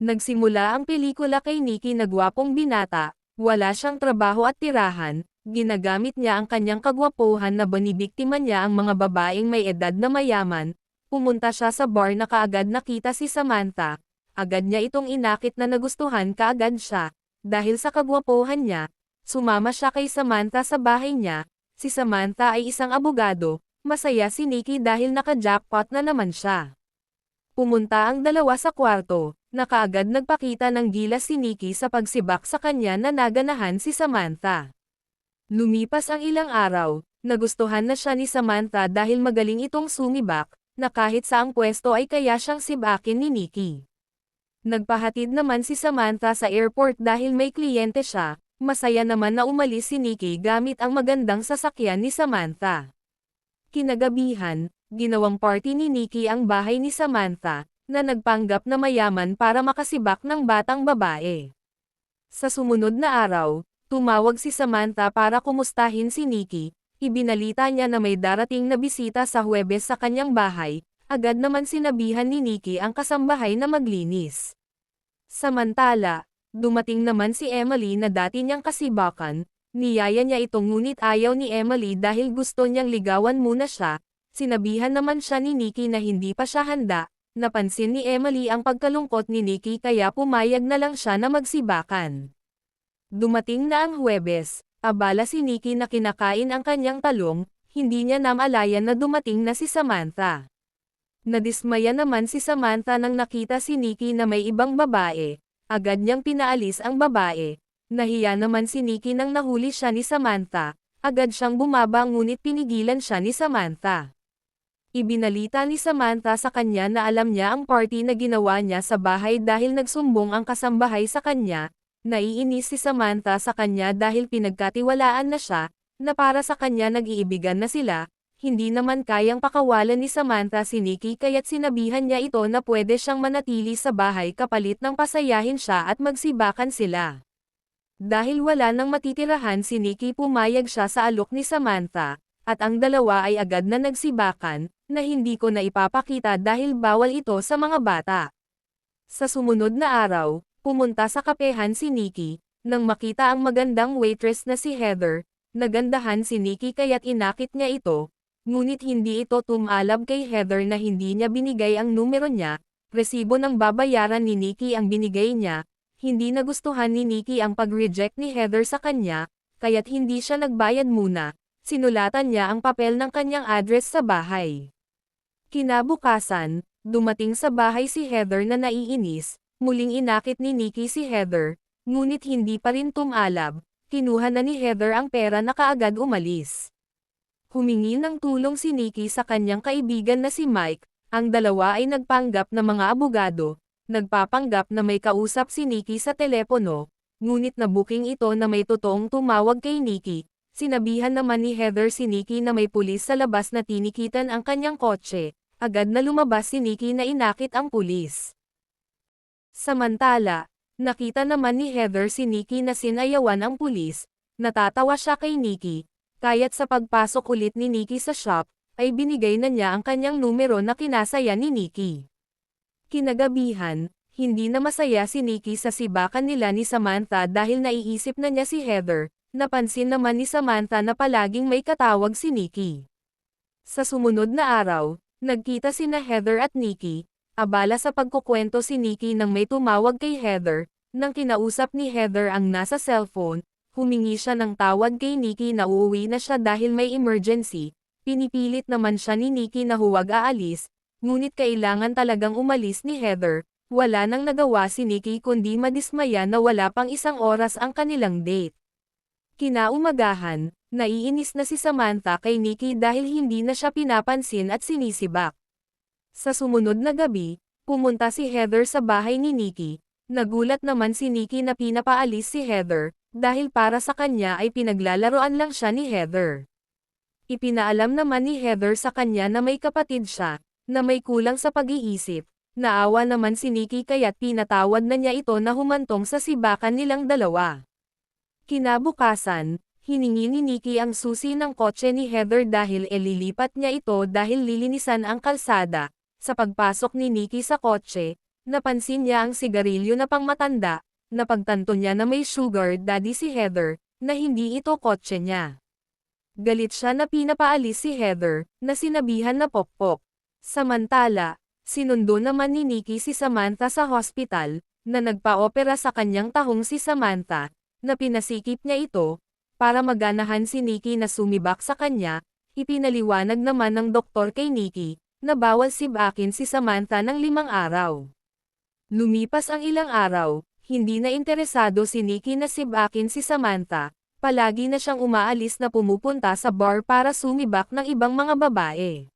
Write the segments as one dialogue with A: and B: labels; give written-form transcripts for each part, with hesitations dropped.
A: Nagsimula ang pelikula kay Nikki na gwapong binata, wala siyang trabaho at tirahan, ginagamit niya ang kanyang kagwapuhan na binibiktima niya ang mga babaeng may edad na mayaman. Pumunta siya sa bar na kaagad nakita si Samantha, agad niya itong inakit na nagustuhan kaagad siya, dahil sa kagwapuhan niya. Sumama siya kay Samantha sa bahay niya. Si Samantha ay isang abogado, masaya si Nikki dahil naka-jackpot na naman siya. Pumunta ang dalawa sa kwarto, na kaagad nagpakita ng gilas si Nikki sa pagsibak sa kanya na naganahan si Samantha. Lumipas ang ilang araw, nagustuhan na siya ni Samantha dahil magaling itong sumibak, na kahit saang pwesto ay kaya siyang sibakin ni Nikki. Nagpahatid naman si Samantha sa airport dahil may kliyente siya. Masaya naman na umalis si Nikki gamit ang magandang sasakyan ni Samantha. Kinagabihan, ginawang party ni Nikki ang bahay ni Samantha, na nagpanggap na mayaman para makasibak ng batang babae. Sa sumunod na araw, tumawag si Samantha para kumustahin si Nikki. Ibinalita niya na may darating na bisita sa Huwebes sa kanyang bahay. Agad naman sinabihan ni Nikki ang kasambahay na maglinis. Samantala, dumating naman si Emily na dati niyang kasibakan. Niyaya niya ito ngunit ayaw ni Emily dahil gusto niyang ligawan muna siya. Sinabihan naman siya ni Nikki na hindi pa siya handa. Napansin ni Emily ang pagkalungkot ni Nikki kaya pumayag na lang siya na magsibakan. Dumating na ang Huwebes, abala si Nikki na kinakain ang kanyang talong, hindi niya namalayan na dumating na si Samantha. Nadismaya naman si Samantha nang nakita si Nikki na may ibang babae. Agad niyang pinaalis ang babae. Nahiya naman si Nikki nang nahuli siya ni Samantha. Agad siyang bumaba ngunit pinigilan siya ni Samantha. Ibinalita ni Samantha sa kanya na alam niya ang party na ginawa niya sa bahay dahil nagsumbong ang kasambahay sa kanya. Naiinis si Samantha sa kanya dahil pinagkatiwalaan na siya, na para sa kanya nag-iibigan na sila. Hindi naman kayang pakawalan ni Samantha si Nikki kaya't sinabihan niya ito na pwede siyang manatili sa bahay kapalit ng pasayahin siya at magsibakan sila. Dahil wala nang matitirahan si Nikki pumayag siya sa alok ni Samantha, at ang dalawa ay agad na nagsibakan, na hindi ko na ipapakita dahil bawal ito sa mga bata. Sa sumunod na araw, pumunta sa kapehan si Nikki, nang makita ang magandang waitress na si Heather. Nagandahan si Nikki kaya't inakit niya ito. Ngunit hindi ito tumalab kay Heather na hindi niya binigay ang numero niya. Resibo ng babayaran ni Nikki ang binigay niya. Hindi nagustuhan ni Nikki ang pag-reject ni Heather sa kanya, kaya't hindi siya nagbayad muna. Sinulatan niya ang papel ng kanyang address sa bahay. Kinabukasan, dumating sa bahay si Heather na naiinis. Muling inakit ni Nikki si Heather, ngunit hindi pa rin tumalab. Kinuha na ni Heather ang pera na kaagad umalis. Humingi ng tulong si Nikki sa kanyang kaibigan na si Mike. Ang dalawa ay nagpanggap na mga abogado. Nagpapanggap na may kausap si Nikki sa telepono. Ngunit nabuking ito na may totoong tumawag kay Nikki. Sinabihan naman ni Heather si Nikki na may pulis sa labas na tinikitan ang kanyang kotse. Agad na lumabas si Nikki na inakit ang pulis. Samantala, nakita naman ni Heather si Nikki na sinayawan ang pulis. Natatawa siya kay Nikki. Kaya't sa pagpasok ulit ni Nikki sa shop, ay binigay na niya ang kanyang numero na kinasaya ni Nikki. Kinagabihan, hindi na masaya si Nikki sa sibakan nila ni Samantha dahil naiisip na niya si Heather. Napansin naman ni Samantha na palaging may katawag si Nikki. Sa sumunod na araw, nagkita sina Heather at Nikki. Abala sa pagkukwento si Nikki nang may tumawag kay Heather. Nang kinausap ni Heather ang nasa cellphone, humingi siya ng tawad kay Nikki na uuwi na siya dahil may emergency. Pinipilit naman siya ni Nikki na huwag aalis, ngunit kailangan talagang umalis ni Heather. Wala nang nagawa si Nikki kundi madismaya na wala pang isang oras ang kanilang date. Kinaumagahan, naiinis na si Samantha kay Nikki dahil hindi na siya pinapansin at sinisibak. Sa sumunod na gabi, pumunta si Heather sa bahay ni Nikki. Nagulat naman si Nikki na pinapaalis si Heather, dahil para sa kanya ay pinaglalaroan lang siya ni Heather. Ipinaalam naman ni Heather sa kanya na may kapatid siya, na may kulang sa pag-iisip. Naawa naman si Nikki kaya't pinatawad na niya ito na humantong sa sibakan nilang dalawa. Kinabukasan, hiningi ni Nikki ang susi ng kotse ni Heather dahil ililipat niya ito dahil lilinisan ang kalsada. Sa pagpasok ni Nikki sa kotse, napansin niya ang sigarilyo na pangmatanda, napagtanto niya na may sugar daddy si Heather, na hindi ito kotse niya. Galit siya na pinapaalis si Heather, na sinabihan na pokpok. Samantala, sinundo naman ni Nikki si Samantha sa hospital, na nagpa-opera sa kanyang tahong si Samantha, na pinasikip niya ito, para maganahan si Nikki na sumibak sa kanya. Ipinaliwanag naman ng doktor kay Nikki, na bawal sibakin si Samantha ng 5 araw. Lumipas ang ilang araw, hindi na interesado si Nikki na sibakin si Samantha, palagi na siyang umaalis na pumupunta sa bar para sumibak ng ibang mga babae.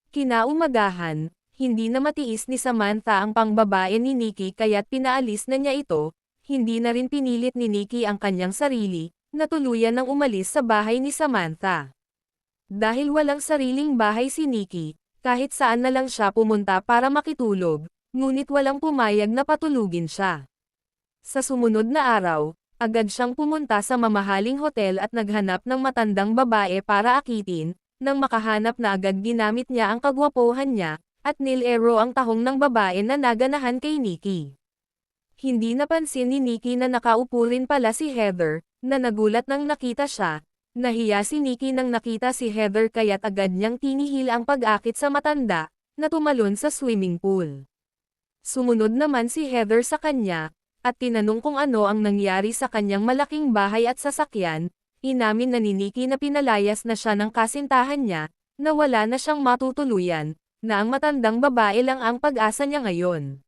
A: Kinaumagahan, hindi na matiis ni Samantha ang pangbabae ni Nikki kaya't pinaalis na niya ito, hindi na rin pinilit ni Nikki ang kanyang sarili, na tuluyan ng umalis sa bahay ni Samantha. Dahil walang sariling bahay si Nikki, kahit saan na lang siya pumunta para makitulog, ngunit walang pumayag na patulugin siya. Sa sumunod na araw, agad siyang pumunta sa mamahaling hotel at naghanap ng matandang babae para akitin, nang makahanap na agad ginamit niya ang kagwapuhan niya, at nilero ang tahong ng babae na naganahan kay Nikki. Hindi napansin ni Nikki na nakaupo rin pala si Heather, na nagulat nang nakita siya. Nahiya si Nikki nang nakita si Heather kaya't agad niyang tinihil ang pag-akit sa matanda, na tumalon sa swimming pool. Sumunod naman si Heather sa kanya, at tinanong kung ano ang nangyari sa kanyang malaking bahay at sasakyan. Inamin na ni Nikki na pinalayas na siya ng kasintahan niya, na wala na siyang matutuluyan, na ang matandang babae lang ang pag-asa niya ngayon.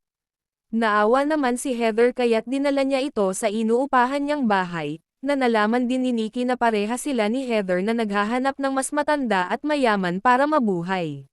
A: Naawa naman si Heather kaya't dinala niya ito sa inuupahan niyang bahay, na nalaman din ni Nikki na pareha sila ni Heather na naghahanap ng mas matanda at mayaman para mabuhay.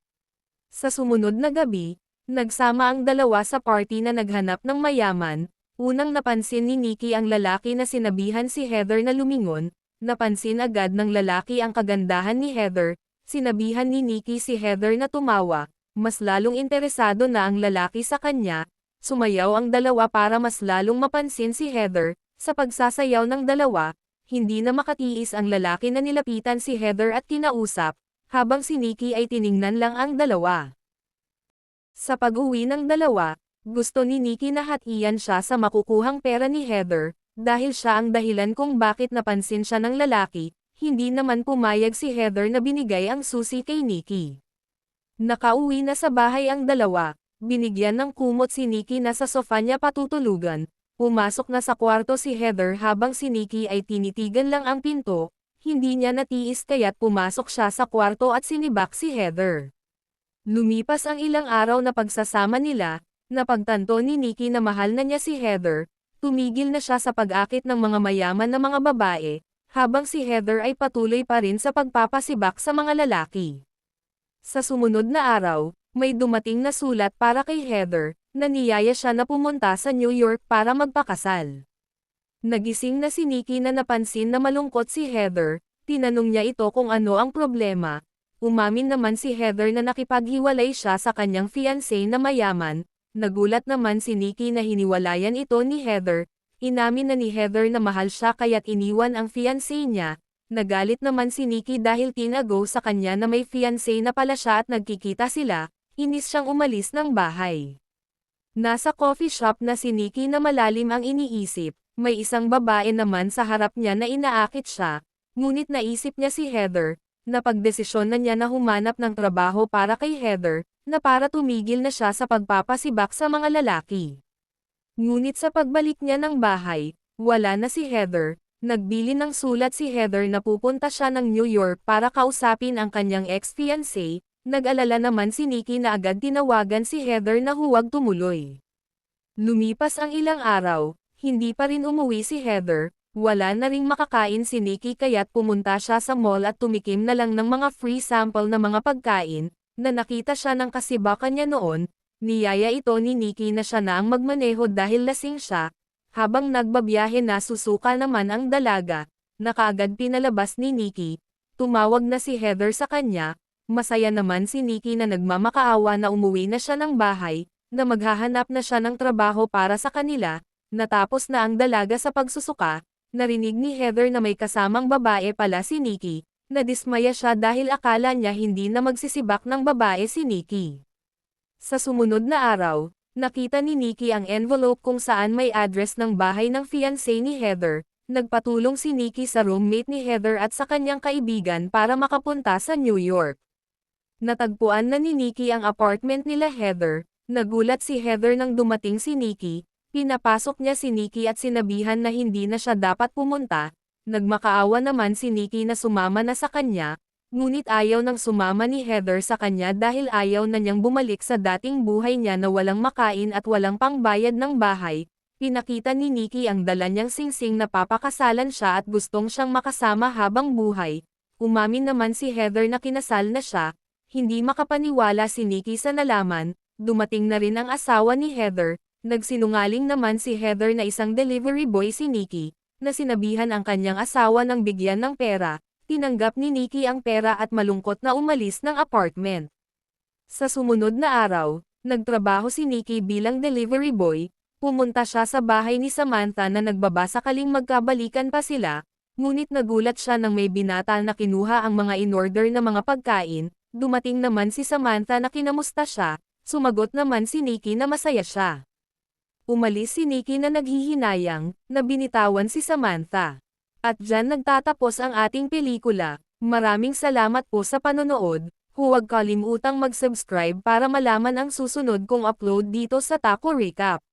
A: Sa sumunod na gabi, nagsama ang dalawa sa party na naghanap ng mayaman. Unang napansin ni Nikki ang lalaki na sinabihan si Heather na lumingon, napansin agad ng lalaki ang kagandahan ni Heather, sinabihan ni Nikki si Heather na tumawa, mas lalong interesado na ang lalaki sa kanya, sumayaw ang dalawa para mas lalong mapansin si Heather. Sa pagsasayaw ng dalawa, hindi na makatiis ang lalaki na nilapitan si Heather at kinausap, habang si Nikki ay tiningnan lang ang dalawa. Sa pag-uwi ng dalawa, gusto ni Nikki na hatian siya sa makukuhang pera ni Heather, dahil siya ang dahilan kung bakit napansin siya ng lalaki, hindi naman pumayag si Heather na binigay ang susi kay Nikki. Nakauwi na sa bahay ang dalawa, binigyan ng kumot si Nikki na sa sofa niya patutulugan. Pumasok na sa kwarto si Heather habang si Nikki ay tinitigan lang ang pinto, hindi niya natiis kaya't pumasok siya sa kwarto at sinibak si Heather. Lumipas ang ilang araw na pagsasama nila, napagtanto ni Nikki na mahal na niya si Heather, tumigil na siya sa pag-akit ng mga mayaman na mga babae, habang si Heather ay patuloy pa rin sa pagpapasibak sa mga lalaki. Sa sumunod na araw, may dumating na sulat para kay Heather, na niyaya siya na pumunta sa New York para magpakasal. Nagising na si Nikki na napansin na malungkot si Heather, tinanong niya ito kung ano ang problema. Umamin naman si Heather na nakipaghiwalay siya sa kanyang fiancé na mayaman. Nagulat naman si Nikki na hiniwalayan ito ni Heather. Inamin na ni Heather na mahal siya kaya't iniwan ang fiancé niya. Nagalit naman si Nikki dahil tinago sa kanya na may fiancé na pala siya at nagkikita sila. Inis siyang umalis ng bahay. Nasa coffee shop na si Nikki na malalim ang iniisip, may isang babae naman sa harap niya na inaakit siya, ngunit naisip niya si Heather, na pagdesisyon na niya na humanap ng trabaho para kay Heather, na para tumigil na siya sa pagpapasibak sa mga lalaki. Ngunit sa pagbalik niya ng bahay, wala na si Heather, nagbili ng sulat si Heather na pupunta siya ng New York para kausapin ang kanyang ex-fiancé. Nag-alala naman si Nikki na agad tinawagan si Heather na huwag tumuloy. Lumipas ang ilang araw, hindi pa rin umuwi si Heather, wala na ring makakain si Nikki kaya't pumunta siya sa mall at tumikim na lang ng mga free sample na mga pagkain, na nakita siya ng kasibakan niya noon, niyaya ito ni Nikki na siya na ang magmaneho dahil lasing siya, habang nagbabiyahe na susuka naman ang dalaga, na kaagad pinalabas ni Nikki, tumawag na si Heather sa kanya. Masaya naman si Nikki na nagmamakaawa na umuwi na siya ng bahay, na maghahanap na siya ng trabaho para sa kanila. Natapos na ang dalaga sa pagsusuka, narinig ni Heather na may kasamang babae pala si Nikki, nadismaya siya dahil akala niya hindi na magsisibak ng babae si Nikki. Sa sumunod na araw, Nakita ni Nikki ang envelope kung saan may address ng bahay ng fiancé ni Heather. Nagpatulong si Nikki sa roommate ni Heather at sa kanyang kaibigan para makapunta sa New York. Natagpuan na ni Nikki ang apartment nila Heather. Nagulat si Heather nang dumating si Nikki. Pinapasok niya si Nikki at sinabihan na hindi na siya dapat pumunta. Nagmakaawa naman si Nikki na sumama na sa kanya, ngunit ayaw nang sumama ni Heather sa kanya dahil ayaw na niyang bumalik sa dating buhay niya na walang makain at walang pangbayad ng bahay. Pinakita ni Nikki ang dala niyang singsing na papakasalan siya at gustong siyang makasama habang buhay. Umamin naman si Heather na kinasal na siya. Hindi makapaniwala si Nikki sa nalaman. Dumating na rin ang asawa ni Heather. Nagsinungaling naman si Heather na isang delivery boy si Nikki, na sinabihan ang kanyang asawa ng bigyan ng pera. Tinanggap ni Nikki ang pera at malungkot na umalis ng apartment. Sa sumunod na araw, nagtrabaho si Nikki bilang delivery boy. Pumunta siya sa bahay ni Samantha na nagbaba sakaling magkabalikan pa sila, ngunit nagulat siya nang may binata na kinuha ang mga in-order na mga pagkain. Dumating naman si Samantha na kinamusta siya, sumagot naman si Nikki na masaya siya. Umalis si Nikki na naghihinayang, na binitawan si Samantha. At dyan nagtatapos ang ating pelikula. Maraming salamat po sa panonood. Huwag kalimutang mag-subscribe para malaman ang susunod kong upload dito sa Taco Recap.